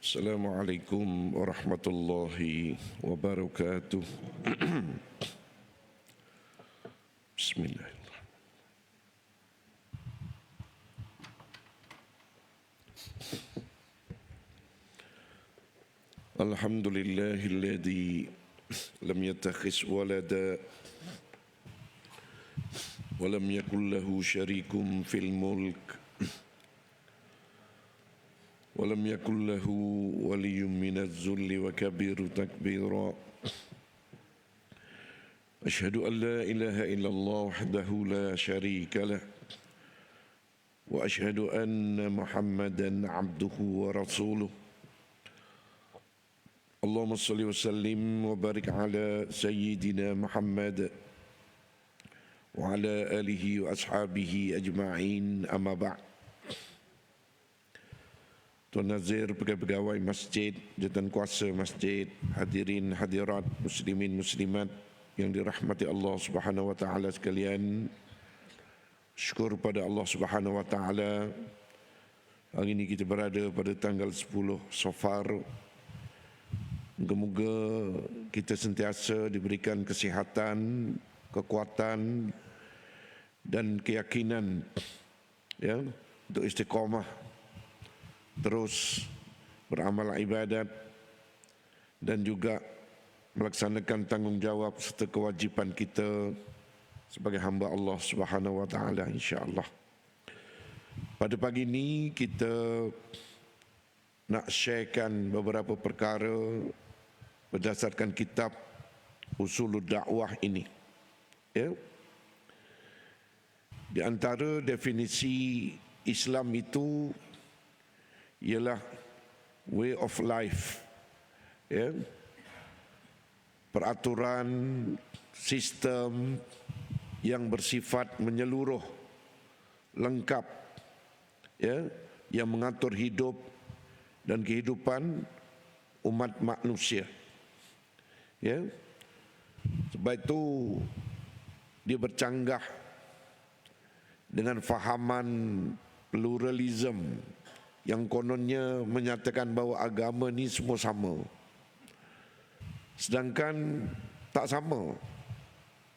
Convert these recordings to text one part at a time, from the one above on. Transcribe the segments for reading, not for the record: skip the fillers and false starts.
Assalamualaikum warahmatullahi wabarakatuh. Bismillahirrahmanirrahim. Alhamdulillahilladzi lam yattakhis walada wa lam yakul lahu syarikum fil mulk ولم يكن له ولي من الذل وكبير تكبيرا أشهد أن لا إله إلا الله وحده لا شريك له وأشهد أن محمدا عبده ورسوله اللهم صل وسلم وبارك على سيدنا محمد وعلى آله وأصحابه أجمعين أما بعد. Tuan Nazir, pegawai masjid, jawatan kuasa masjid, hadirin hadirat, muslimin muslimat yang dirahmati Allah Subhanahu wa taala sekalian. Syukur pada Allah Subhanahu wa taala. Hari ini kita berada pada tanggal 10 Safar. Moga-moga kita sentiasa diberikan kesihatan, kekuatan dan keyakinan untuk istiqamah terus beramal ibadat dan juga melaksanakan tanggungjawab serta kewajipan kita sebagai hamba Allah Subhanahu wa taala insya-Allah. Pada pagi ini kita nak sharekan beberapa perkara berdasarkan kitab Usulud Dakwah ini. Di antara definisi Islam itu ialah way of life, peraturan sistem yang bersifat menyeluruh, lengkap, yang mengatur hidup dan kehidupan umat manusia. Sebab itu dia bercanggah dengan fahaman pluralism yang kononnya menyatakan bahawa agama ni semua sama. Sedangkan tak sama.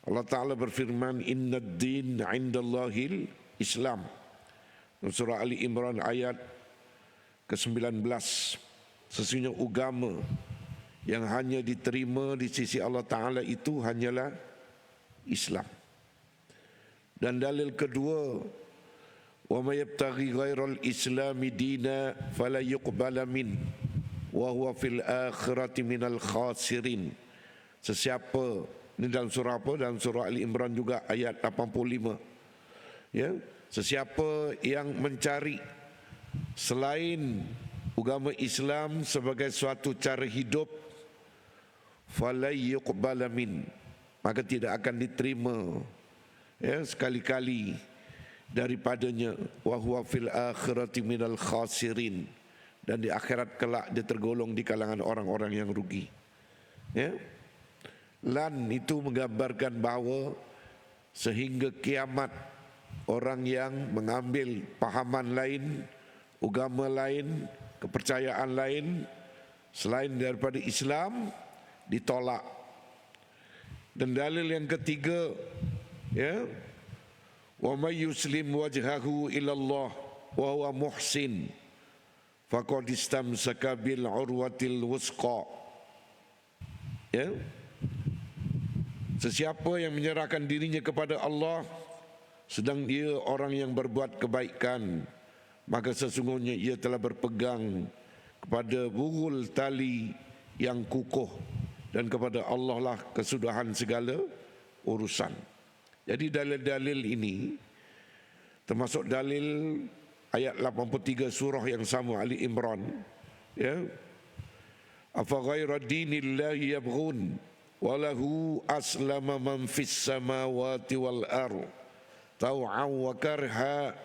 Allah Ta'ala berfirman, Inna ad-din 'indallahil Islam. Surah Ali Imran ayat ke-19. Sesungguhnya agama yang hanya diterima di sisi Allah Ta'ala itu hanyalah Islam. Dan dalil kedua, wa may yabtaghi ghairal islami dina fala yuqbala min wa huwa fil akhirati minal khasirin. Sesiapa, ini dalam surah apa? Dalam surah Ali Imran juga ayat 85. Sesiapa yang mencari selain agama Islam sebagai suatu cara hidup, fala yuqbala min, maka tidak akan diterima sekali-kali daripadanya, wa huwa fil akhirati minal khasirin, dan di akhirat kelak dia tergolong di kalangan orang-orang yang rugi. Lan itu menggambarkan bahawa sehingga kiamat orang yang mengambil pahaman lain, agama lain, kepercayaan lain selain daripada Islam ditolak. Dan dalil yang ketiga, wa may yuslim wajhahu ila Allah wa huwa muhsin faqad istamsaka bil urwatil wusqa. Sesiapa yang menyerahkan dirinya kepada Allah sedang dia orang yang berbuat kebaikan, maka sesungguhnya ia telah berpegang kepada burul tali yang kukuh, dan kepada Allah lah kesudahan segala urusan. Jadi dalil-dalil ini termasuk dalil ayat 83 surah yang sama Ali Imran. Afa ghaira dinillahi yabghun wa lahu aslama man fis samawati wal ardh tau'an wa karha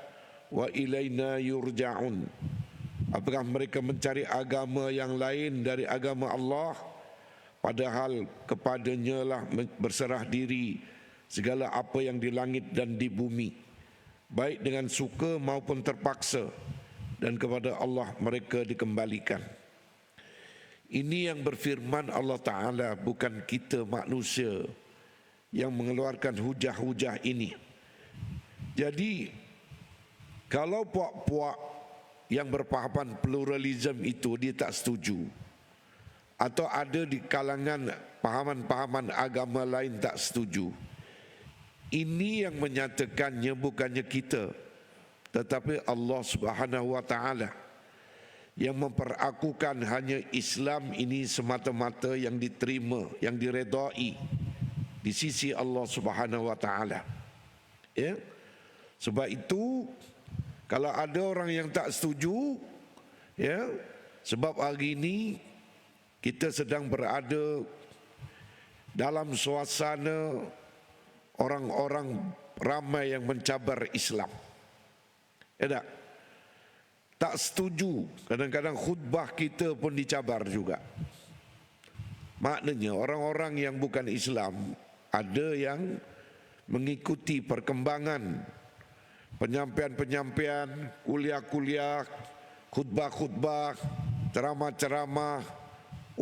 wa ilaina yurja'un. Apakah mereka mencari agama yang lain dari agama Allah, padahal kepadanya lah berserah diri segala apa yang di langit dan di bumi, baik dengan suka maupun terpaksa, dan kepada Allah mereka dikembalikan. Ini yang berfirman Allah Ta'ala, bukan kita manusia yang mengeluarkan hujah-hujah ini. Jadi kalau puak-puak yang berpahaman pluralisme itu dia tak setuju, atau ada di kalangan pahaman-pahaman agama lain tak setuju, ini yang menyatakannya bukannya kita, tetapi Allah Subhanahu wa Ta'ala yang memperakukan hanya Islam ini semata-mata yang diterima, yang diredai di sisi Allah Subhanahu wa Ta'ala. Ya? Sebab itu kalau ada orang yang tak setuju, ya, sebab hari ini kita sedang berada dalam suasana orang-orang ramai yang mencabar Islam. Ya tak? Tak setuju, kadang-kadang khutbah kita pun dicabar juga. Maknanya orang-orang yang bukan Islam ada yang mengikuti perkembangan penyampaian-penyampaian, kuliah-kuliah, khutbah-khutbah, ceramah-ceramah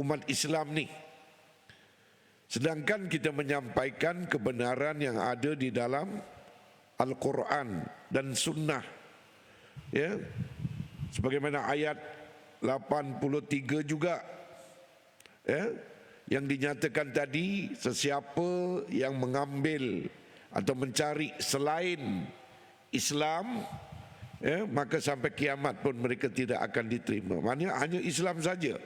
umat Islam ni. Sedangkan kita menyampaikan kebenaran yang ada di dalam Al-Quran dan Sunnah. Ya, sebagaimana ayat 83 juga, ya, yang dinyatakan tadi, sesiapa yang mengambil atau mencari selain Islam, ya, maka sampai kiamat pun mereka tidak akan diterima. Maksudnya hanya Islam saja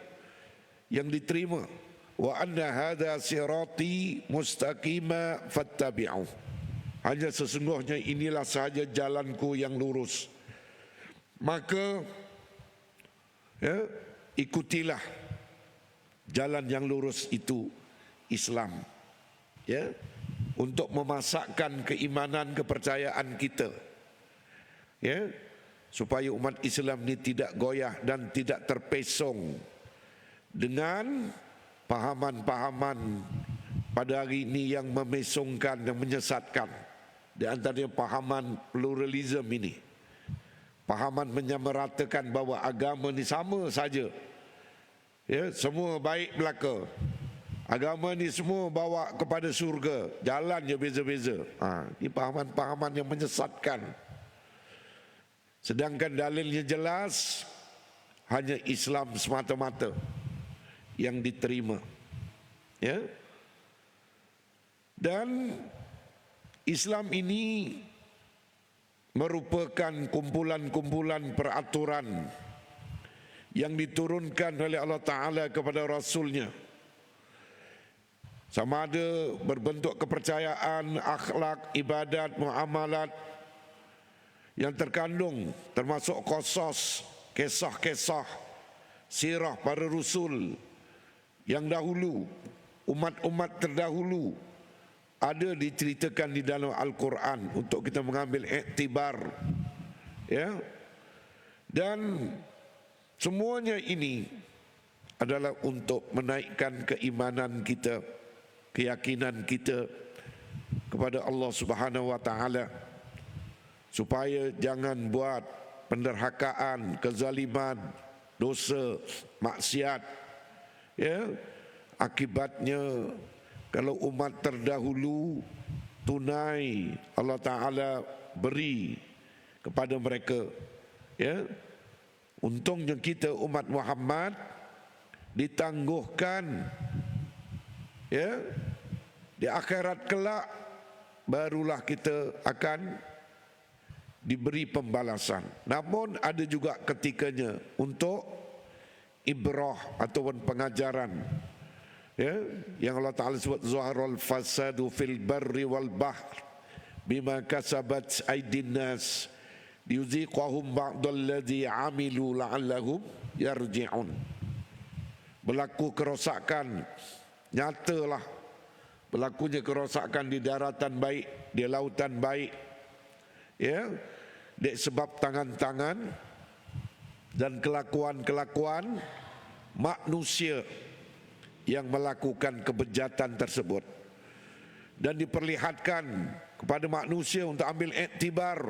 yang diterima. Wa anna hadza sirati mustaqima fattabi'u. Hanya sesungguhnya inilah sahaja jalanku yang lurus, maka ya, ikutilah jalan yang lurus itu, Islam, ya, untuk memasakkan keimanan, kepercayaan kita, ya, supaya umat Islam ini tidak goyah dan tidak terpesong dengan pahaman-pahaman pada hari ini yang memesongkan dan menyesatkan. Di antaranya pahaman pluralisme ini, pahaman menyamaratakan bahawa agama ni sama saja, ya, semua baik belaka, agama ni semua bawa kepada surga, jalannya beza-beza. Ini pahaman-pahaman yang menyesatkan. Sedangkan dalilnya jelas, hanya Islam semata-mata yang diterima, ya. Dan Islam ini merupakan kumpulan-kumpulan peraturan yang diturunkan oleh Allah Ta'ala kepada Rasulnya, sama ada berbentuk kepercayaan, akhlak, ibadat, muamalat yang terkandung termasuk qasas, kisah-kisah sirah para Rasul yang dahulu, umat-umat terdahulu, ada diceritakan di dalam Al-Quran untuk kita mengambil iktibar, ya. Dan semuanya ini adalah untuk menaikkan keimanan kita, keyakinan kita kepada Allah Subhanahu wa Ta'ala, supaya jangan buat penderhakaan, kezaliman, dosa, maksiat, ya. Akibatnya kalau umat terdahulu tunai Allah Ta'ala beri kepada mereka, ya, untungnya kita umat Muhammad ditangguhkan, ya, di akhirat kelak barulah kita akan diberi pembalasan. Namun ada juga ketikanya untuk ibrah ataupun pengajaran, ya, yang Allah Ta'ala sebut zaharal fasadu fil barri wal bahr bima kasabat aydin nas liyuziqahum ba'dalladzi amilu la'allahum yarji'un. Berlaku kerosakan, nyatalah berlakunya kerosakan di daratan baik, di lautan baik, ya, sebab tangan-tangan dan kelakuan-kelakuan manusia yang melakukan kebejatan tersebut, dan diperlihatkan kepada manusia untuk ambil iktibar.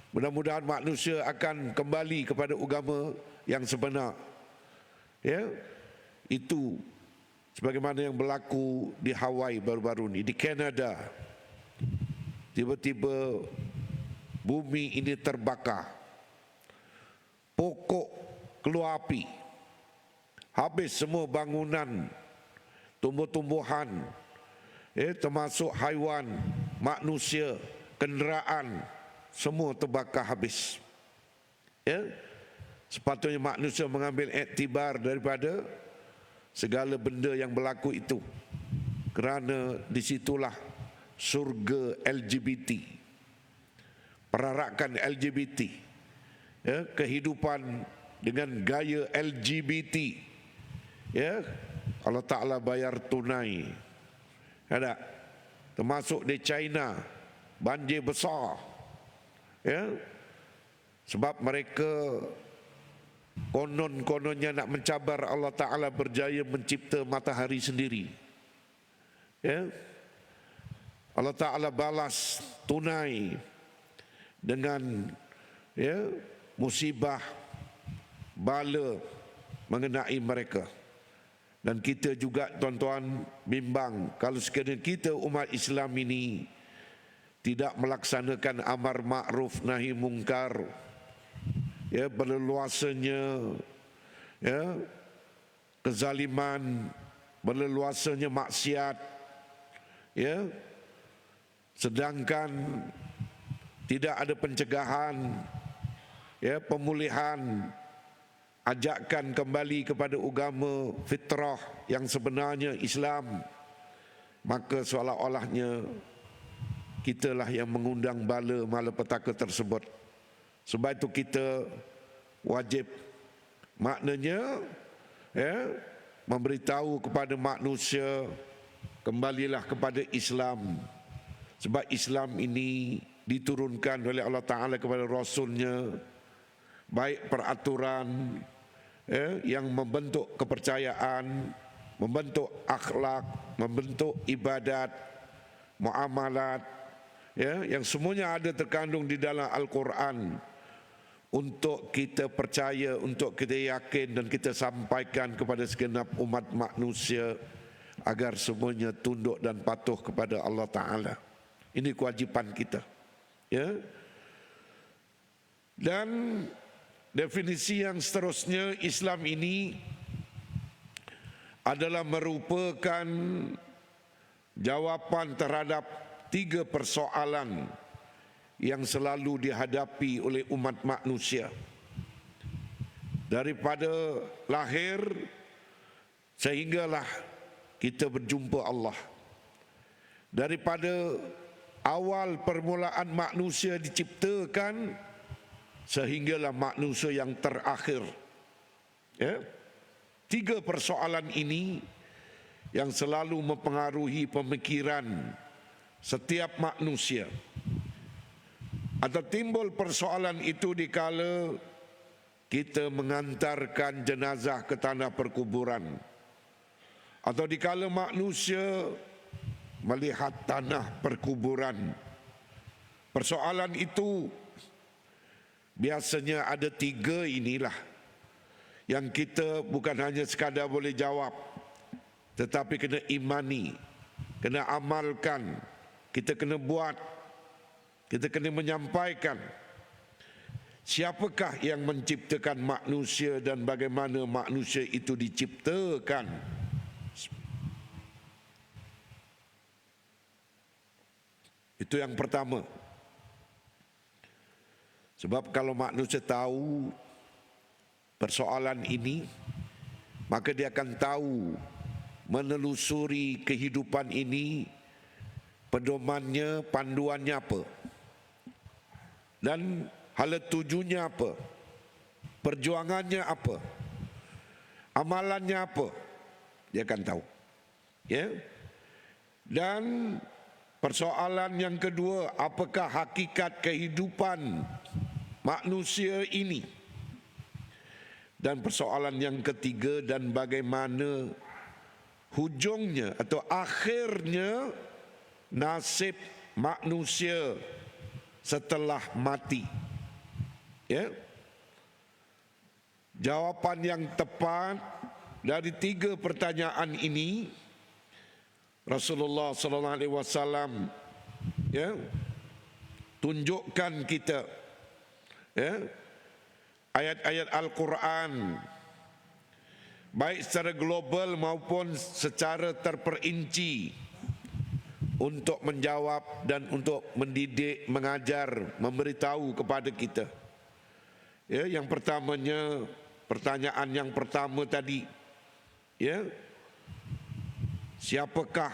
Mudah-mudahan manusia akan kembali kepada agama yang sebenar, ya. itu sebagaimana yang berlaku di Hawaii baru-baru ini, di Kanada. Tiba-tiba bumi ini terbakar, pokok keluar api, habis semua bangunan, tumbuh-tumbuhan, termasuk haiwan, manusia, kenderaan, semua terbakar habis. Sepatutnya manusia mengambil iktibar daripada segala benda yang berlaku itu, kerana disitulah surga LGBT, perarakan LGBT, kehidupan dengan gaya LGBT. Allah Ta'ala bayar tunai. Ada, termasuk di China, banjir besar, sebab mereka konon-kononnya nak mencabar Allah Ta'ala, berjaya mencipta matahari sendiri. Allah Ta'ala balas tunai dengan musibah, bala mengenai mereka. Dan kita juga tuan-tuan bimbang, kalau sekiranya kita umat Islam ini tidak melaksanakan amar ma'ruf nahi mungkar, berleluasanya kezaliman, berleluasanya maksiat, sedangkan tidak ada pencegahan, pemulihan, ajakan kembali kepada agama fitrah yang sebenarnya Islam, maka seolah-olahnya kitalah yang mengundang bala malapetaka tersebut. Sebab itu kita wajib, maknanya memberitahu kepada manusia, kembalilah kepada Islam. Sebab Islam ini diturunkan oleh Allah Ta'ala kepada Rasulnya, baik peraturan yang membentuk kepercayaan, membentuk akhlak, membentuk ibadat, muamalat, yang semuanya ada terkandung di dalam Al-Quran, untuk kita percaya, untuk kita yakin dan kita sampaikan kepada segenap umat manusia agar semuanya tunduk dan patuh kepada Allah Ta'ala. Ini kewajipan kita. Dan definisi yang seterusnya, Islam ini adalah merupakan jawapan terhadap 3 persoalan yang selalu dihadapi oleh umat manusia. Daripada lahir sehinggalah kita berjumpa Allah. Daripada awal permulaan manusia diciptakan sehinggalah manusia yang terakhir. 3 persoalan ini yang selalu mempengaruhi pemikiran setiap manusia. Atau timbul persoalan itu dikala kita mengantarkan jenazah ke tanah perkuburan, atau dikala manusia melihat tanah perkuburan. Persoalan itu biasanya ada 3 inilah yang kita bukan hanya sekadar boleh jawab, tetapi kena imani, kena amalkan, kita kena buat, kita kena menyampaikan. Siapakah yang menciptakan manusia dan bagaimana manusia itu diciptakan? Itu yang pertama. Sebab kalau manusia tahu persoalan ini, maka dia akan tahu menelusuri kehidupan ini, pedomannya, panduannya apa, dan hala tujunya apa, perjuangannya apa, amalannya apa, dia akan tahu. Dan persoalan yang kedua, apakah hakikat kehidupan manusia ini? Dan persoalan yang ketiga, dan bagaimana hujungnya atau akhirnya nasib manusia setelah mati. Jawapan yang tepat dari 3 pertanyaan ini Rasulullah sallallahu alaihi wasallam ya tunjukkan kita ya ayat-ayat Al-Quran baik secara global maupun secara terperinci untuk menjawab dan untuk mendidik, mengajar, memberitahu kepada kita. Ya, yang pertamanya, pertanyaan yang pertama tadi, ya, siapakah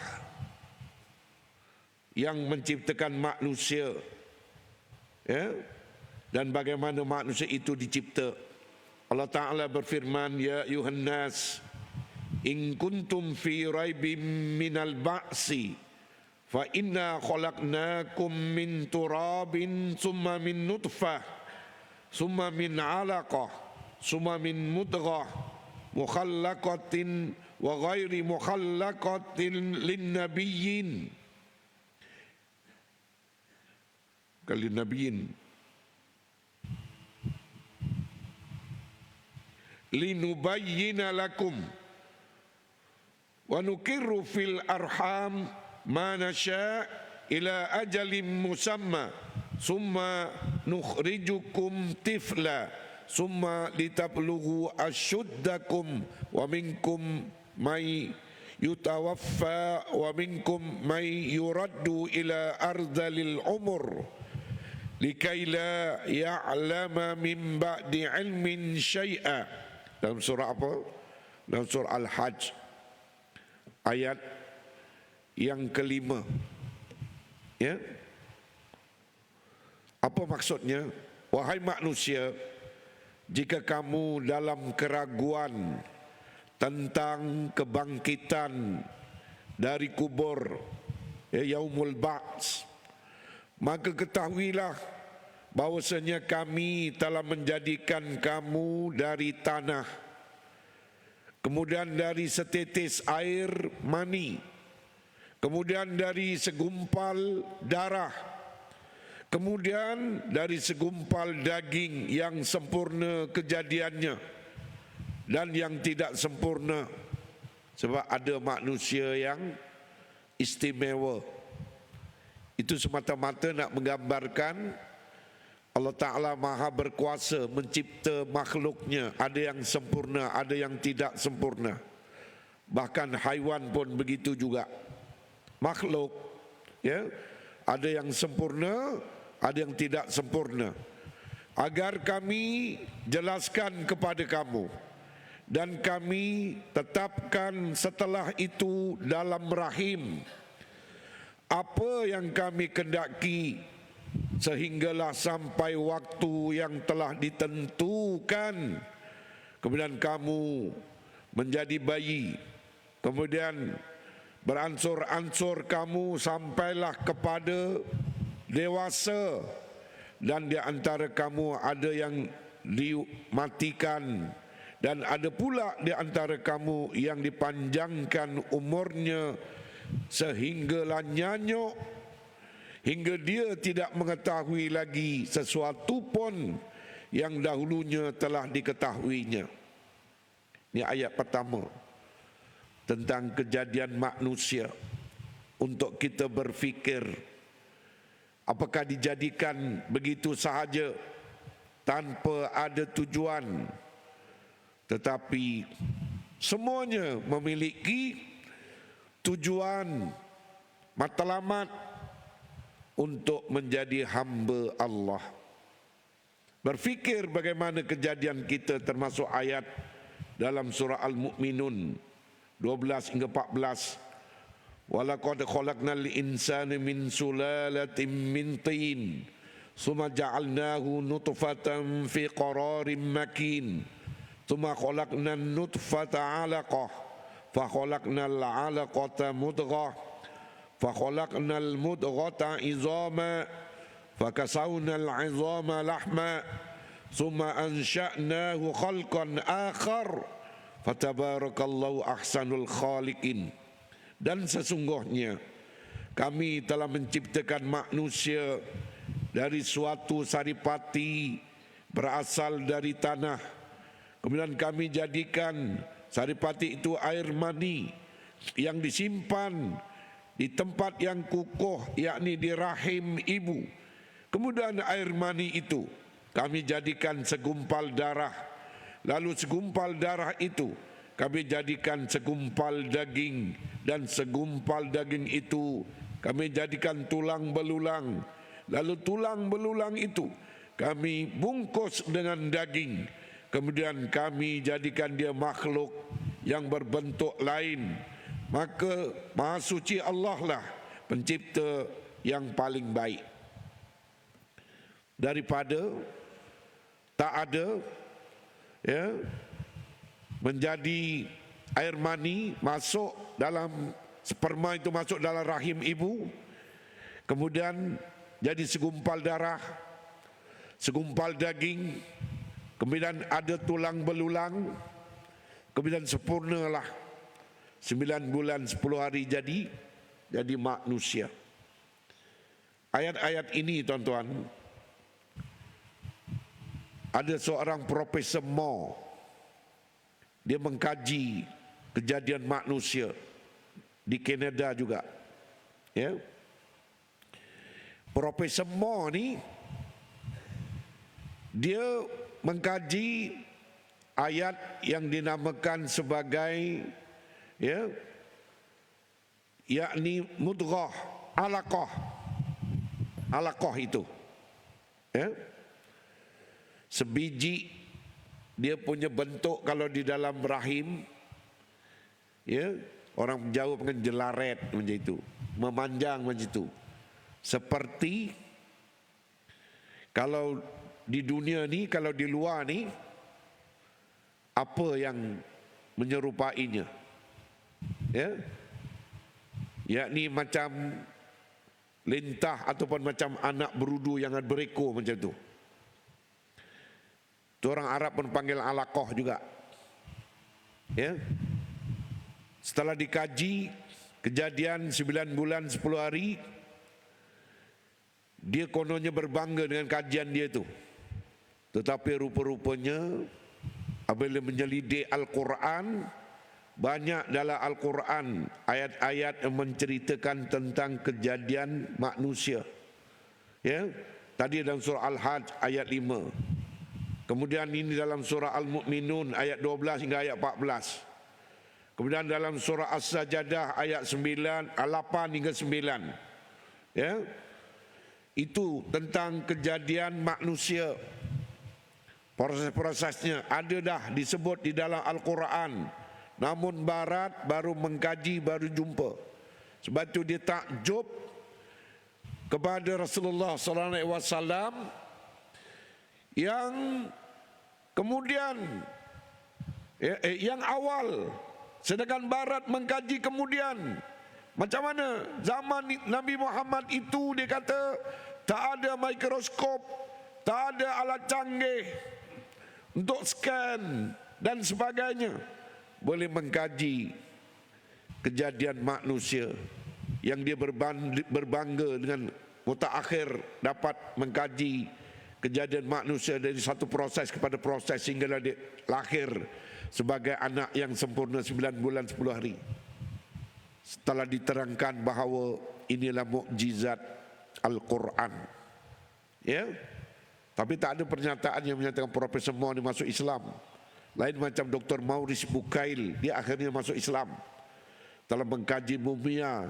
yang menciptakan manusia? Ya, dan bagaimana manusia itu dicipta? Allah Ta'ala berfirman, ya ayuhan nas, in kuntum fi raibim minal ba'si fa inna khalaqnakum min turabin summa min nutfah summa min alaqah summa min mudghah mukhallaqatin wa ghairi mukhallaqatin linnabiyyin linubayyina lakum wa nukirru fil arham ma nasha' ila ajalin musamma summa nukhrijukum tifla summa litablughu asyuddakum wa minkum may yutawaffa wa minkum may yuraddu ila ardalil umur likai la ya'lama min ba'di ilmin syai'a. Dalam surah apa? Dalam surah Al-Hajj ayat yang kelima. Ya. Apa maksudnya? Wahai manusia, jika kamu dalam keraguan tentang kebangkitan dari kubur, yaumul ba'ts, maka ketahuilah bahwasanya kami telah menjadikan kamu dari tanah, kemudian dari setetes air mani, kemudian dari segumpal darah, kemudian dari segumpal daging yang sempurna kejadiannya dan yang tidak sempurna. Sebab ada manusia yang istimewa. Itu semata-mata nak menggambarkan Allah Ta'ala maha berkuasa mencipta makhluknya. Ada yang sempurna, ada yang tidak sempurna. Bahkan haiwan pun begitu juga. Makhluk, ya, ada yang sempurna, ada yang tidak sempurna. Agar kami jelaskan kepada kamu dan kami tetapkan setelah itu dalam rahim apa yang kami kendaki, sehinggalah sampai waktu yang telah ditentukan, kemudian kamu menjadi bayi, kemudian beransur-ansur kamu sampailah kepada dewasa, dan di antara kamu ada yang dimatikan dan ada pula di antara kamu yang dipanjangkan umurnya sehinggalah nyanyuk, hingga dia tidak mengetahui lagi sesuatu pun yang dahulunya telah diketahuinya. Ini ayat pertama tentang kejadian manusia, untuk kita berfikir apakah dijadikan begitu sahaja tanpa ada tujuan, tetapi semuanya memiliki tujuan matlamat untuk menjadi hamba Allah. Berfikir bagaimana kejadian kita, termasuk ayat dalam surah Al-Mu'minun 12 hingga 14. Walaqad khalaqnal insana min sulalatin min tin summa ja'alnahu nutfatan fi qararin makin summa khalaqnan nutfata 'alaqah fa khalaqnal 'alaqata mudghah fa khalaqnal mudghata 'idhaman fa kasawnal 'idhama lahma summa ansha'nahu khalqan akhar fatabarakallahu ahsanul khaliqin. Dan sesungguhnya kami telah menciptakan manusia dari suatu saripati berasal dari tanah, kemudian kami jadikan Saripati itu air mani yang disimpan di tempat yang kukuh, yakni di rahim ibu. Kemudian air mani itu kami jadikan segumpal darah. Lalu segumpal darah itu kami jadikan segumpal daging. Dan segumpal daging itu kami jadikan tulang belulang. Lalu tulang belulang itu kami bungkus dengan daging. Kemudian kami jadikan dia makhluk yang berbentuk lain. Maka Maha Suci Allah lah pencipta yang paling baik. Daripada tak ada, ya, menjadi air mani masuk dalam sperma, itu masuk dalam rahim ibu, kemudian jadi segumpal darah, segumpal daging, kemudian ada tulang belulang, kemudian sempurnalah 9 bulan 10 hari jadi manusia. Ayat-ayat ini tuan-tuan, ada seorang Profesor Moore, dia mengkaji kejadian manusia di Kanada juga, ya. Profesor Moore ni dia mengkaji ayat yang dinamakan sebagai, ya, yakni mudghah, alaqah itu, ya, sebiji dia punya bentuk kalau di dalam rahim, ya, orang Jawa panggil jelaret macam itu, memanjang macam itu. Seperti kalau di dunia ni, kalau di luar ni, apa yang menyerupainya, ya, yakni macam lintah ataupun macam anak berudu yang ada berekor macam tu. Itu orang Arab pun panggil alaqah juga, ya. Setelah dikaji kejadian 9 bulan 10 hari, dia kononnya berbangga dengan kajian dia tu. Tetapi rupa-rupanya apabila menyelidik Al-Quran, banyak dalam Al-Quran ayat-ayat yang menceritakan tentang kejadian manusia, ya. Tadi dalam surah Al-Hajj ayat 5, kemudian ini dalam surah Al-Mu'minun ayat 12 hingga ayat 14, kemudian dalam surah As-Sajadah ayat 8 hingga 9, ya. Itu tentang kejadian manusia. Proses-prosesnya ada dah disebut di dalam Al-Quran, namun Barat baru mengkaji, baru jumpa. Sebab itu dia takjub kepada Rasulullah SAW yang kemudian yang awal, sedangkan Barat mengkaji kemudian. Macam mana zaman Nabi Muhammad itu, dia kata tak ada mikroskop, tak ada alat canggih untuk scan dan sebagainya, boleh mengkaji kejadian manusia yang dia berbangga dengan mutaakhir dapat mengkaji kejadian manusia dari satu proses kepada proses sehingga dia lahir sebagai anak yang sempurna 9 bulan 10 hari. Setelah diterangkan bahawa inilah mukjizat Al-Quran, ya. Tapi tak ada pernyataan yang menyatakan Profesor Moore masuk Islam. Lain macam Dr. Maurice Bucaille, dia akhirnya masuk Islam dalam mengkaji mumia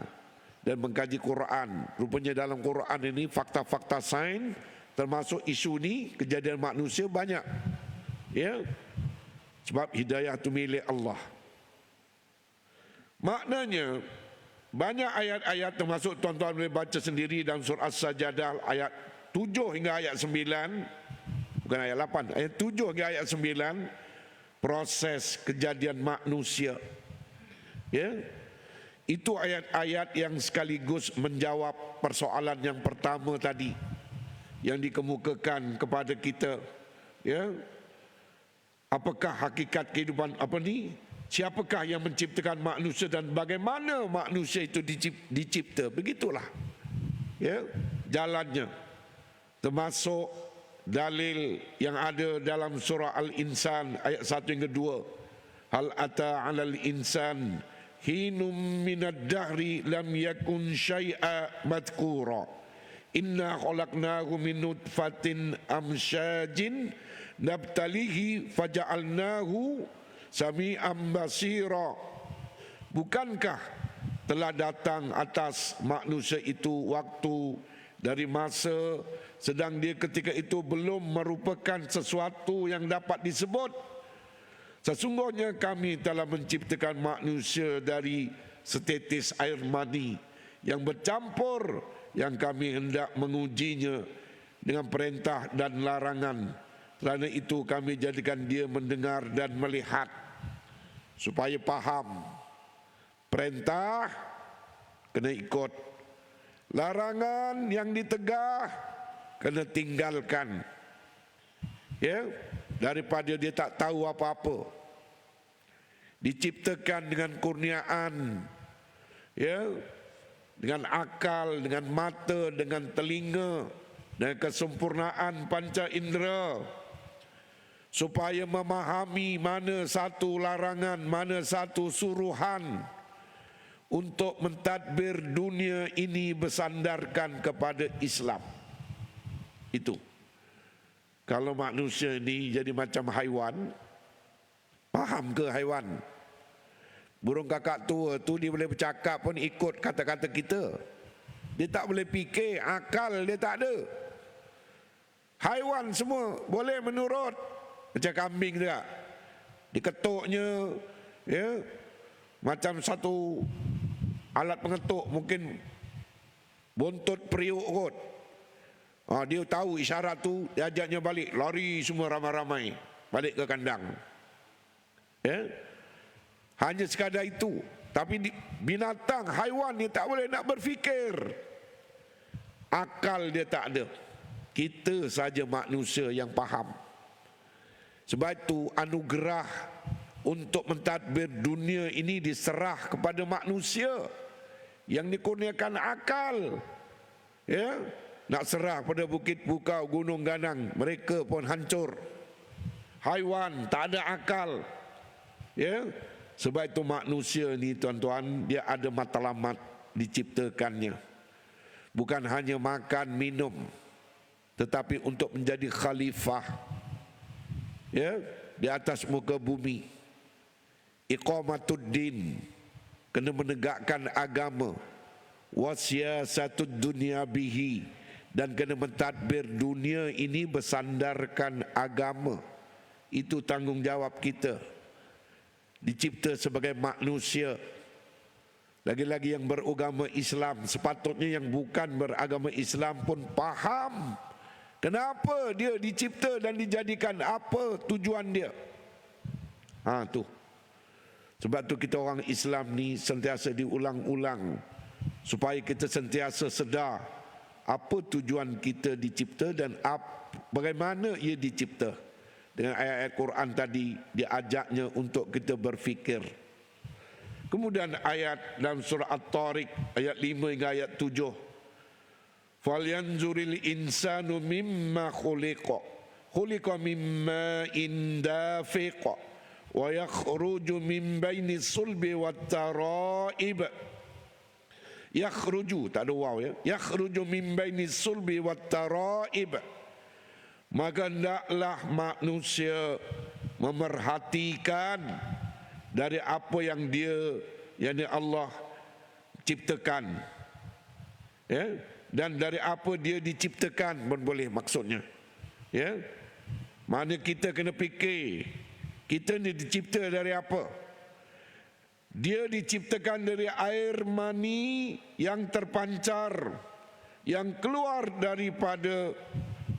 dan mengkaji Quran. Rupanya dalam Quran ini fakta-fakta sains, termasuk isu ni kejadian manusia banyak, ya. Sebab hidayah itu milik Allah. Maknanya banyak ayat-ayat, termasuk tuan-tuan boleh baca sendiri dalam surah As-Sajadah ayat 7 hingga ayat 9, bukan ayat 8, ayat 7 hingga ayat 9, proses kejadian manusia, ya. Itu ayat-ayat yang sekaligus menjawab persoalan yang pertama tadi yang dikemukakan kepada kita, ya. Apakah hakikat kehidupan apa ni? Siapakah yang menciptakan manusia dan bagaimana manusia itu dicipta? Begitulah, ya, jalannya. Termasuk dalil yang ada dalam surah Al-Insan ayat 1 hingga 2. hal ata 'alal insan hinum minad dahri lam yakun syai'a madhkura inna khalaqnahu min nutfatin amsyajin nabtalihi faja'alnahu sami'an basira. Bukankah telah datang atas manusia itu waktu dari masa sedang dia ketika itu belum merupakan sesuatu yang dapat disebut. Sesungguhnya kami telah menciptakan manusia dari setetes air mani yang bercampur, yang kami hendak mengujinya dengan perintah dan larangan. Kerana itu kami jadikan dia mendengar dan melihat supaya faham. Perintah kena ikut, larangan yang ditegah kena tinggalkan. Ya, daripada dia tak tahu apa-apa, diciptakan dengan kurniaan, ya, dengan akal, dengan mata, dengan telinga, dengan kesempurnaan panca indera, supaya memahami mana satu larangan, mana satu suruhan untuk mentadbir dunia ini bersandarkan kepada Islam. Itu. Kalau manusia ini jadi macam haiwan, faham ke haiwan? Burung kakak tua tu dia boleh bercakap pun ikut kata-kata kita. Dia tak boleh fikir, akal dia tak ada. Haiwan semua boleh menurut. Macam kambing juga. Diketuknya, ya, macam satu alat pengetuk, mungkin buntut periuk kot. Dia tahu isyarat tu, dia ajaknya balik, lari semua ramai-ramai balik ke kandang. Ya? Hanya sekadar itu. Tapi binatang, haiwan dia tak boleh nak berfikir. Akal dia tak ada. Kita saja manusia yang faham. Sebab itu anugerah untuk mentadbir dunia ini diserah kepada manusia yang dikurniakan akal. Ya, nak serah pada bukit bukau, gunung ganang, mereka pun hancur. Haiwan tak ada akal. Ya, sebab itu manusia ni tuan-tuan, dia ada matlamat diciptakannya. Bukan hanya makan minum, tetapi untuk menjadi khalifah, ya, di atas muka bumi. Iqamatuddin, kena menegakkan agama. Wasiyasatud dunya bihi, dan kena mentadbir dunia ini bersandarkan agama. Itu tanggungjawab kita. Dicipta sebagai manusia. Lagi-lagi yang beragama Islam, sepatutnya yang bukan beragama Islam pun faham kenapa dia dicipta dan dijadikan, apa tujuan dia. Tu. Sebab tu kita orang Islam ni sentiasa diulang-ulang supaya kita sentiasa sedar apa tujuan kita dicipta dan bagaimana ia dicipta. Dengan ayat-ayat Quran tadi diajaknya untuk kita berfikir. Kemudian ayat dalam surah At-Tariq ayat 5 hingga ayat 7. Falyanzuril insanu mimma khuliqa. Khuliqa mimma indafiqa. Wa yakhruju min baini sulbi wat taraib. Yakhruju, tak ada waw ya. Yakhruju min baini sulbi wat taraib. Maka hendaklah manusia memerhatikan dari apa yang Allah ciptakan, ya, dan dari apa dia diciptakan pun boleh maksudnya, ya. Mana kita kena fikir, kita ni dicipta dari apa? Dia diciptakan dari air mani yang terpancar, yang keluar daripada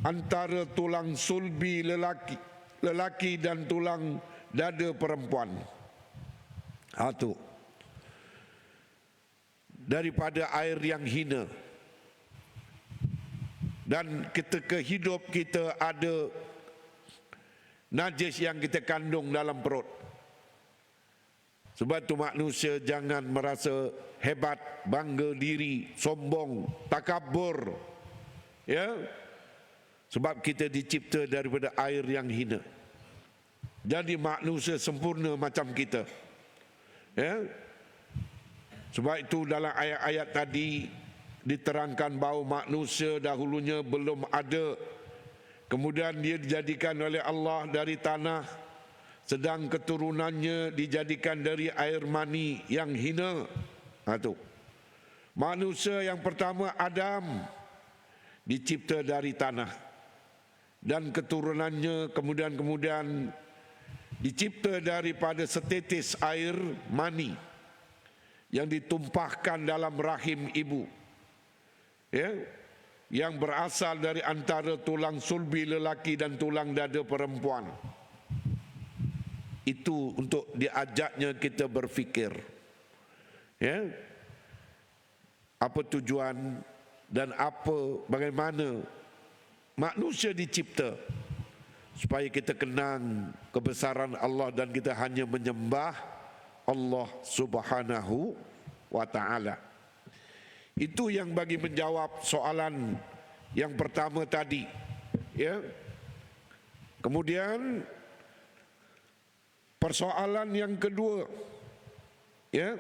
antara tulang sulbi lelaki dan tulang dada perempuan. Tu. Daripada air yang hina. Dan ketika hidup kita ada najis yang kita kandung dalam perut. Sebab tu manusia jangan merasa hebat, bangga diri, sombong, takabur. Ya. Sebab kita dicipta daripada air yang hina. jadi manusia sempurna macam kita. Ya. Sebab itu dalam ayat-ayat tadi diterangkan bahawa manusia dahulunya belum ada, kemudian dia dijadikan oleh Allah dari tanah, sedang keturunannya dijadikan dari air mani yang hina. Itu manusia yang pertama Adam dicipta dari tanah, dan keturunannya kemudian dicipta daripada setetes air mani yang ditumpahkan dalam rahim ibu, ya, yang berasal dari antara tulang sulbi lelaki dan tulang dada perempuan. Itu untuk diajaknya kita berfikir, ya, apa tujuan dan bagaimana manusia dicipta, supaya kita kenang kebesaran Allah dan kita hanya menyembah Allah Subhanahu wa ta'ala. Itu yang bagi menjawab soalan yang pertama tadi, ya. Kemudian persoalan yang kedua, ya,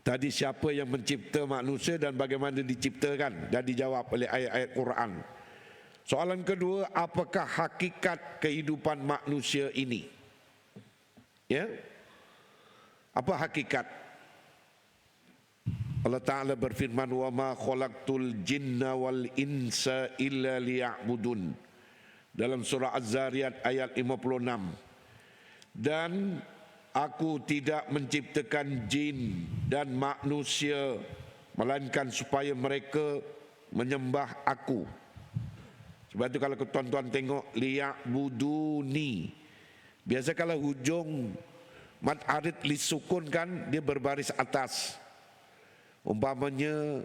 tadi siapa yang mencipta manusia dan bagaimana diciptakan, dan dijawab oleh ayat-ayat Quran. Soalan kedua, apakah hakikat kehidupan manusia ini? Ya, apa hakikat? Allah Ta'ala berfirman, wa ma khalaqtul jinna wal insa illa liya'budun, dalam surah Az-Zariyat ayat 56. Dan aku tidak menciptakan jin dan manusia melainkan supaya mereka menyembah aku. Sebab itu kalau tuan-tuan tengok liya'buduni, biasa kalau hujung mad arid lisukun kan dia berbaris atas. Umpamanya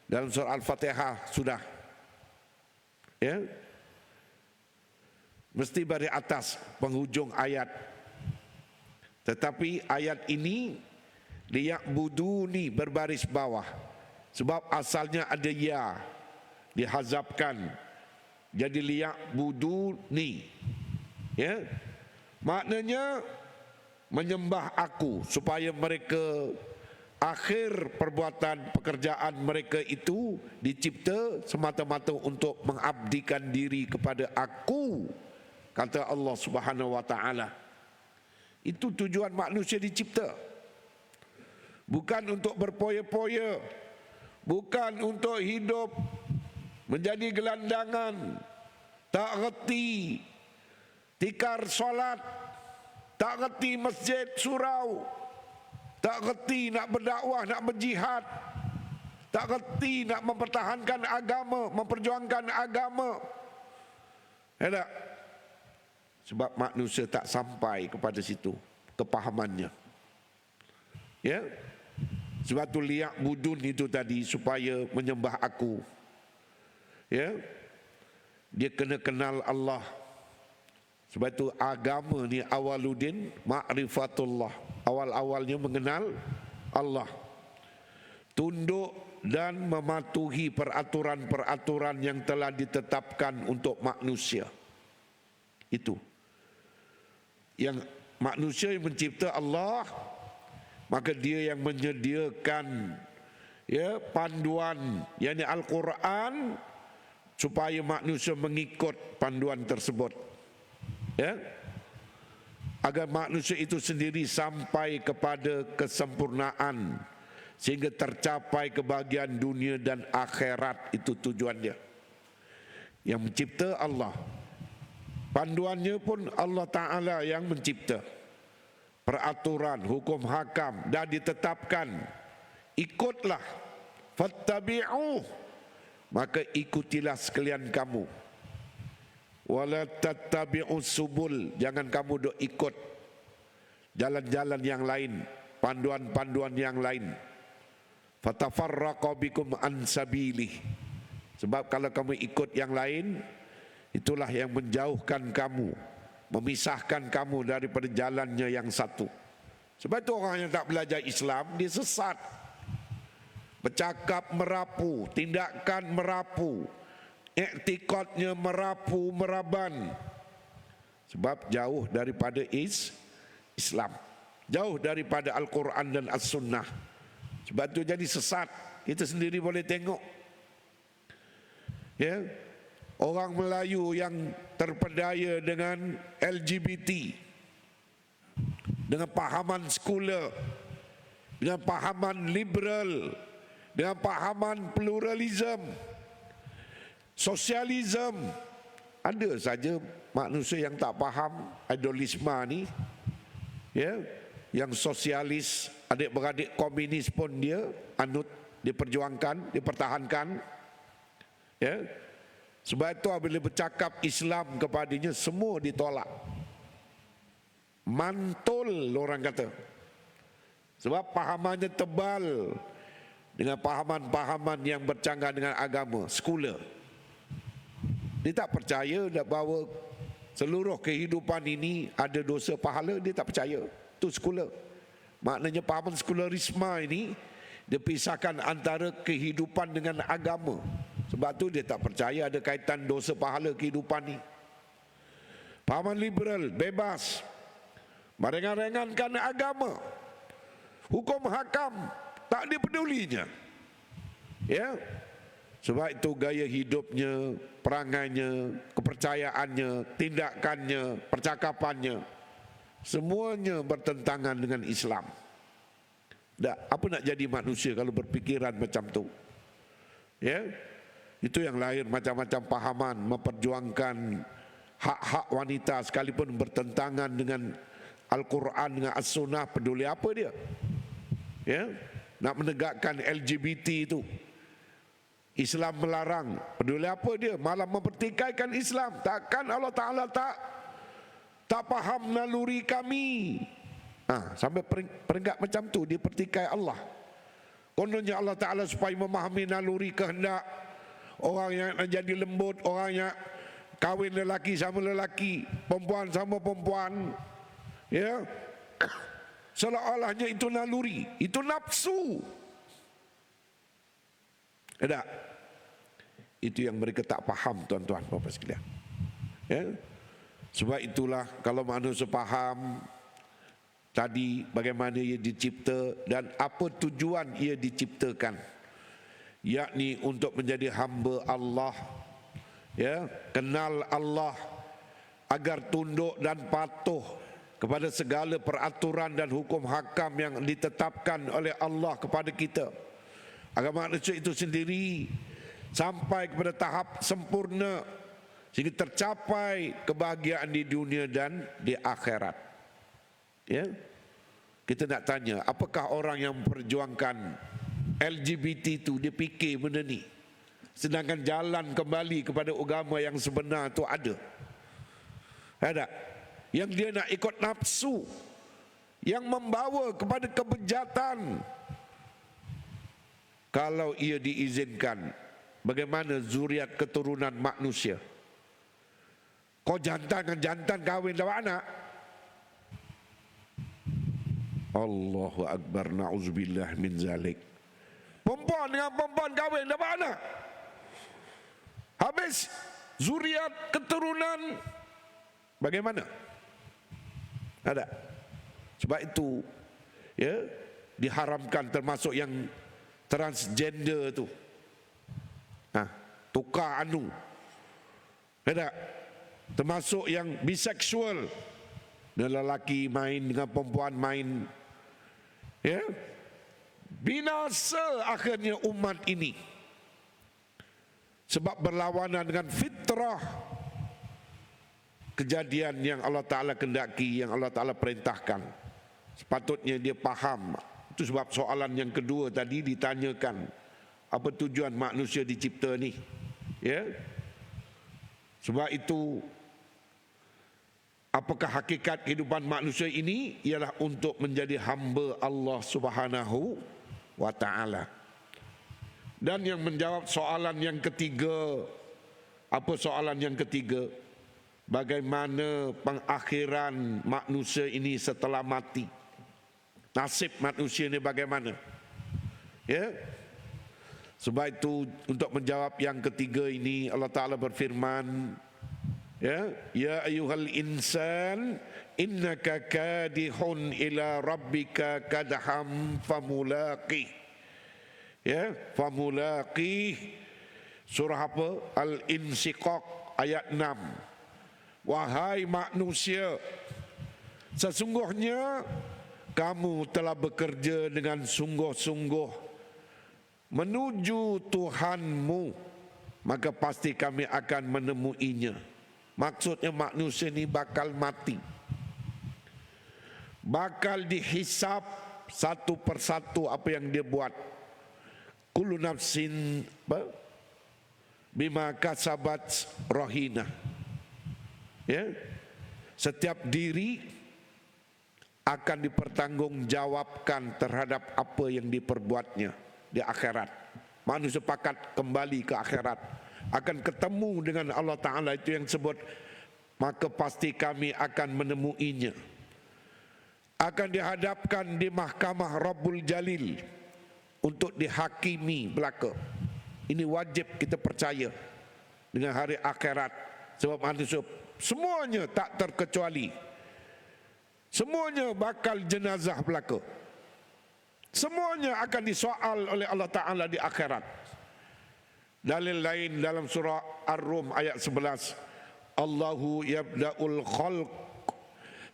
dalam surah Al-Fatihah sudah, ya, mesti baris atas penghujung ayat. Tetapi ayat ini liya'buduni berbaris bawah, sebab asalnya ada ya, dihazabkan jadi liya'buduni, ya, maknanya menyembah aku, supaya mereka akhir perbuatan pekerjaan mereka itu dicipta semata-mata untuk mengabdikan diri kepada aku, kata Allah Subhanahu wa ta'ala. Itu tujuan manusia dicipta, bukan untuk berpoya-poya, bukan untuk hidup menjadi gelandangan, tak reti tikar solat, tak reti masjid surau, tak reti nak berdakwah, nak berjihad, tak reti nak mempertahankan agama, memperjuangkan agama. Ya tak? Sebab manusia tak sampai kepada situ kepahamannya, ya. Sebab tu liya'budun itu tadi, supaya menyembah aku, ya. Dia kena kenal Allah. Sebab itu agama ni awaludin ma'rifatullah, awal-awalnya mengenal Allah, tunduk dan mematuhi peraturan-peraturan yang telah ditetapkan untuk manusia. Itu yang manusia yang mencipta Allah, maka dia yang menyediakan, ya, panduan, yakni Al-Quran, supaya manusia mengikut panduan tersebut, ya, agar manusia itu sendiri sampai kepada kesempurnaan sehingga tercapai kebahagiaan dunia dan akhirat. Itu tujuannya. Yang mencipta Allah, panduannya pun Allah Ta'ala yang mencipta. Peraturan, hukum hakam dah ditetapkan, ikutlah. Fattabi'uh, maka ikutilah sekalian kamu. Wala tattabi'us subul, jangan kamu dok ikut jalan-jalan yang lain, panduan-panduan yang lain. Fatafarraqa bikum an sabilih, sebab kalau kamu ikut yang lain, itulah yang menjauhkan kamu, memisahkan kamu daripada jalannya yang satu. Sebab itu orang yang tak belajar Islam, dia sesat. Bercakap merapu, tindakan merapu, iktikadnya merapu, meraban. Sebab jauh daripada Islam, jauh daripada Al-Quran dan As-Sunnah. Sebab tu jadi sesat. Kita sendiri boleh tengok, ya, orang Melayu yang terpedaya dengan LGBT, dengan pahaman sekular, dengan pahaman liberal, dengan pahaman pluralism, sosialism. Ada saja manusia yang tak faham idealisme ni, ya, yang sosialis, adik-beradik komunis pun dia anut, dia perjuangkan, dia pertahankan, ya. Sebab itu bila bercakap Islam kepadanya, semua ditolak. Mantul orang kata. Sebab pahamannya tebal dengan pahaman-pahaman yang bercanggah dengan agama, sekular. Dia tak percaya bahawa seluruh kehidupan ini ada dosa pahala, dia tak percaya. Itu sekular. Maknanya pahaman sekularisme ini dia pisahkan antara kehidupan dengan agama. Sebab tu dia tak percaya ada kaitan dosa pahala kehidupan ni. Pahaman liberal, bebas, meringan-ringankan agama, hukum hakam, tak dipedulinya, ya. Sebab itu gaya hidupnya, perangainya, kepercayaannya, tindakannya, percakapannya, semuanya bertentangan dengan Islam. Apa nak jadi manusia kalau berpikiran macam tu? Ya, itu yang lahir macam-macam pahaman memperjuangkan hak-hak wanita sekalipun bertentangan dengan Al-Quran, dengan As-Sunnah. Peduli apa dia? Ya, nak menegakkan LGBT itu, Islam melarang. Peduli apa dia? Malah mempertikaikan Islam. Takkan Allah Ta'ala tak faham naluri kami? Sampai peringkat macam tu dia pertikai Allah. Kononnya Allah Ta'ala supaya memahami naluri kehendak orang yang jadi lembut, orang yang kahwin lelaki sama lelaki, perempuan sama perempuan, ya, seolah-olahnya itu naluri, itu nafsu. Ada. Itu yang mereka tak faham, tuan-tuan Bapak sekalian. Ya. Sebab itulah kalau manusia faham tadi bagaimana ia dicipta dan apa tujuan ia diciptakan, yakni untuk menjadi hamba Allah, ya, kenal Allah agar tunduk dan patuh kepada segala peraturan dan hukum hakam yang ditetapkan oleh Allah kepada kita, agar manusia itu sendiri sampai kepada tahap sempurna sehingga tercapai kebahagiaan di dunia dan di akhirat. Ya, kita nak tanya, apakah orang yang memperjuangkan LGBT itu dia fikir benda ni, sedangkan jalan kembali kepada agama yang sebenar itu ada? Ada. Yang dia nak ikut nafsu yang membawa kepada kebejatan. Kalau ia diizinkan, bagaimana zuriat keturunan manusia? Kau jantan dengan jantan kahwin dapat anak? Allahu Akbar, na'udzubillah min zalik. Perempuan dengan perempuan kahwin dapat anak. Habis zuriat keturunan bagaimana? Ada. Sebab itu, ya, diharamkan termasuk yang transgender tu. Tukar anu. Ada. Termasuk yang biseksual. Lelaki main dengan perempuan main. Ya. Binasa akhirnya umat ini. Sebab berlawanan dengan fitrah kejadian yang Allah Ta'ala kendaki, yang Allah Ta'ala perintahkan. Sepatutnya dia faham. Itu sebab soalan yang kedua tadi ditanyakan, apa tujuan manusia dicipta ni? Ya. Sebab itu, apakah hakikat kehidupan manusia ini? Ialah untuk menjadi hamba Allah Subhanahu wa Ta'ala. Dan yang menjawab soalan yang ketiga, apa soalan yang ketiga? Bagaimana pengakhiran manusia ini setelah mati? Nasib manusia ini bagaimana? Ya. Sebab itu untuk menjawab yang ketiga ini Allah Ta'ala berfirman, Ya ayyuhal insan innaka kadihun ila rabbika kadham famulaqih. Famulaqih. Surah apa? Al-Insyiqaq ayat 6. Wahai manusia, sesungguhnya kamu telah bekerja dengan sungguh-sungguh menuju Tuhanmu, maka pasti kami akan menemuinya. Maksudnya manusia ni bakal mati, bakal dihisap satu persatu apa yang dia buat. Kullu nafsin bima kasabat rahina. Setiap diri akan dipertanggungjawabkan terhadap apa yang diperbuatnya di akhirat. Manusia sepakat kembali ke akhirat, akan ketemu dengan Allah Ta'ala. Itu yang sebut, maka pasti kami akan menemuinya. Akan dihadapkan di mahkamah Rabbul Jalil untuk dihakimi belaka. Ini wajib kita percaya dengan hari akhirat. Sebab manusia semuanya tak terkecuali, semuanya bakal jenazah belaka. Semuanya akan disoal oleh Allah Ta'ala di akhirat. Dalil lain dalam surah Ar-Rum ayat 11. Allahu yabda'ul khalq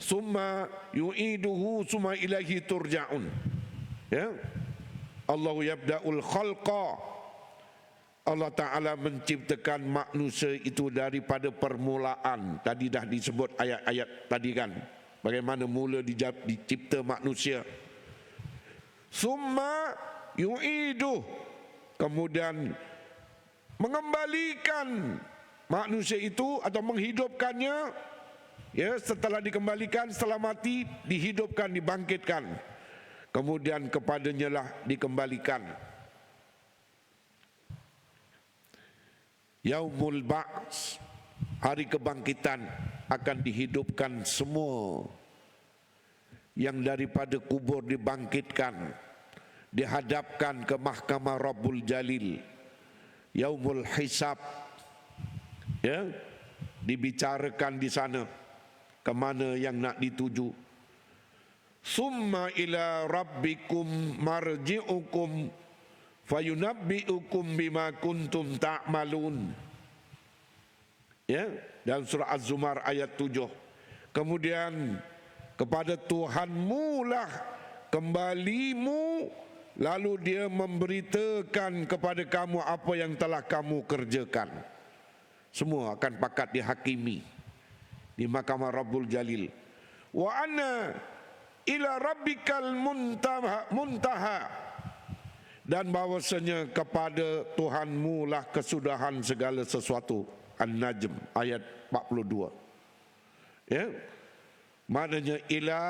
summa yu'iduhu summa ilaihi turja'un. Allahu yabda'ul khalqa. Allah Ta'ala menciptakan manusia itu daripada permulaan. Tadi dah disebut ayat-ayat tadi kan, bagaimana mula dicipta manusia. Summa yu'iduh, kemudian mengembalikan manusia itu atau menghidupkannya. Setelah dikembalikan, setelah mati dihidupkan, dibangkitkan, kemudian kepadanya lah dikembalikan. Yaumul Ba'ts, hari kebangkitan, akan dihidupkan semua yang daripada kubur, dibangkitkan, dihadapkan ke mahkamah Rabbul Jalil. Yaumul Hisab, dibicarakan di sana kemana yang nak dituju. Summa ila rabbikum marji'ukum fayunabbi'ukum bima kuntum ta'malun. Dalam surah Az-Zumar ayat 7. Kemudian kepada Tuhanmu lah kembalimu, lalu dia memberitakan kepada kamu apa yang telah kamu kerjakan. Semua akan pakat dihakimi di mahkamah Rabbul Jalil. Wa anna ila rabbikal muntaha, dan bahwasanya kepada Tuhanmu lah kesudahan segala sesuatu. An-Najm ayat 42. Maknanya ila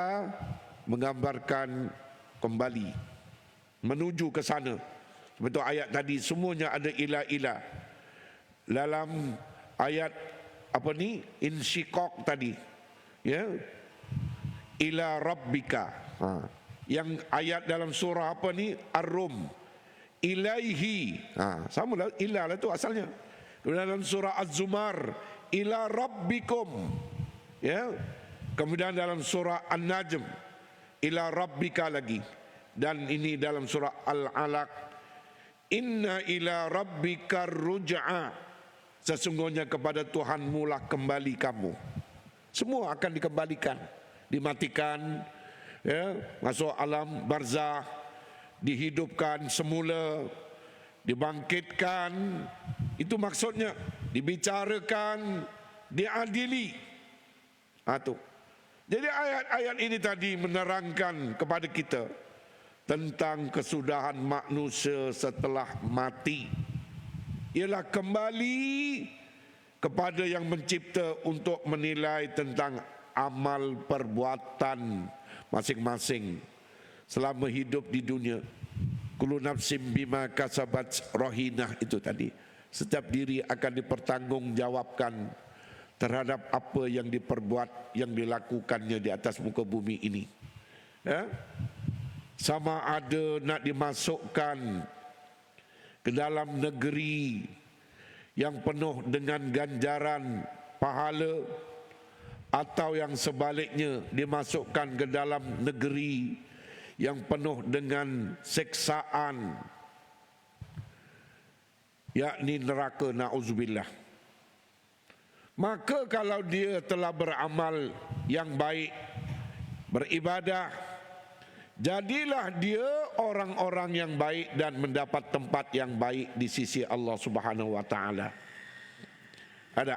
menggambarkan kembali, menuju ke sana. Seperti ayat tadi semuanya ada ila-ila. Dalam ayat Insyiqaq tadi, ila rabbika. Yang ayat dalam surah Ar-Rum, ilaihi, sama lah, ila lah tu asalnya. Kemudian dalam surah Az-Zumar, ila rabbikum. Kemudian dalam surah An-Najm, ila rabbika lagi. Dan ini dalam surah Al-Alaq, inna ila rabbika ruj'a, sesungguhnya kepada Tuhanmu lah kembali kamu. Semua akan dikembalikan, dimatikan, masuk alam barzakh, dihidupkan semula, dibangkitkan. Itu maksudnya, dibicarakan, diadili. Jadi ayat-ayat ini tadi menerangkan kepada kita tentang kesudahan manusia setelah mati. Ialah kembali kepada yang mencipta untuk menilai tentang amal perbuatan masing-masing selama hidup di dunia. Kullu nafsim bima kasabat rahinah, itu tadi. Setiap diri akan dipertanggungjawabkan terhadap apa yang diperbuat, yang dilakukannya di atas muka bumi ini. Sama ada nak dimasukkan ke dalam negeri yang penuh dengan ganjaran pahala, atau yang sebaliknya dimasukkan ke dalam negeri yang penuh dengan seksaan, yakni neraka, na'udzubillah. Maka kalau dia telah beramal yang baik, beribadah, jadilah dia orang-orang yang baik dan mendapat tempat yang baik di sisi Allah Subhanahu wa taala. Ada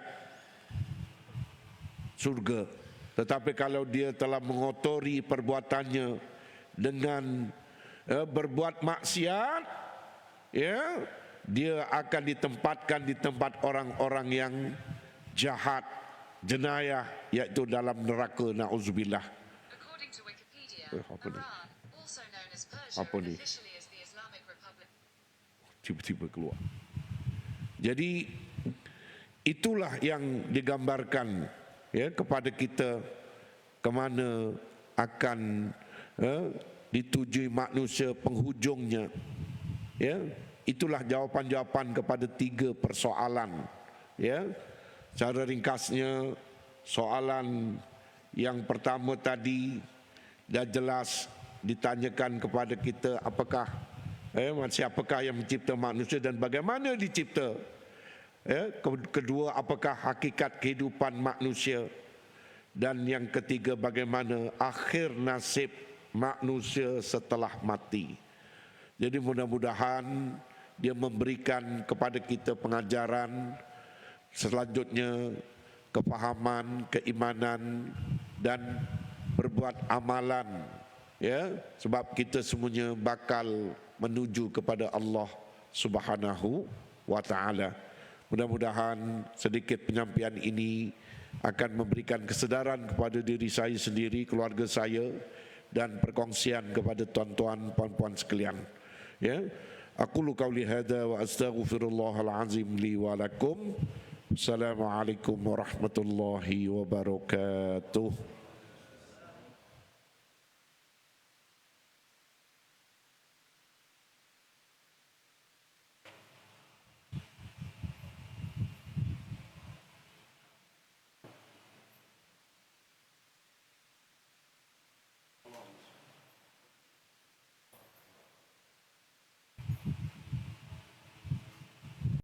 surga. Tetapi kalau dia telah mengotori perbuatannya dengan berbuat maksiat, ya, dia akan ditempatkan di tempat orang-orang yang jahat, jenayah, iaitu dalam neraka, na'udzubillah. Apa ni? Tiba-tiba keluar. Jadi itulah yang digambarkan, ya, kepada kita ke mana akan ditujui manusia penghujungnya. Ya, itulah jawapan-jawapan kepada 3 persoalan. Ya, cara ringkasnya, soalan yang pertama tadi dah jelas ditanyakan kepada kita, apakah siapakah yang mencipta manusia dan bagaimana dicipta. Kedua, apakah hakikat kehidupan manusia, dan yang ketiga, bagaimana akhir nasib manusia setelah mati. Jadi mudah-mudahan dia memberikan kepada kita pengajaran, selanjutnya kepahaman, keimanan dan berbuat amalan, ya, sebab kita semuanya bakal menuju kepada Allah Subhanahu wa taala. Mudah-mudahan sedikit penyampaian ini akan memberikan kesedaran kepada diri saya sendiri, keluarga saya, dan perkongsian kepada tuan-tuan, puan-puan sekalian. Ya, aqulu qauli hadza wa astaghfirullahal azim li wa lakum. Assalamualaikum warahmatullahi wabarakatuh.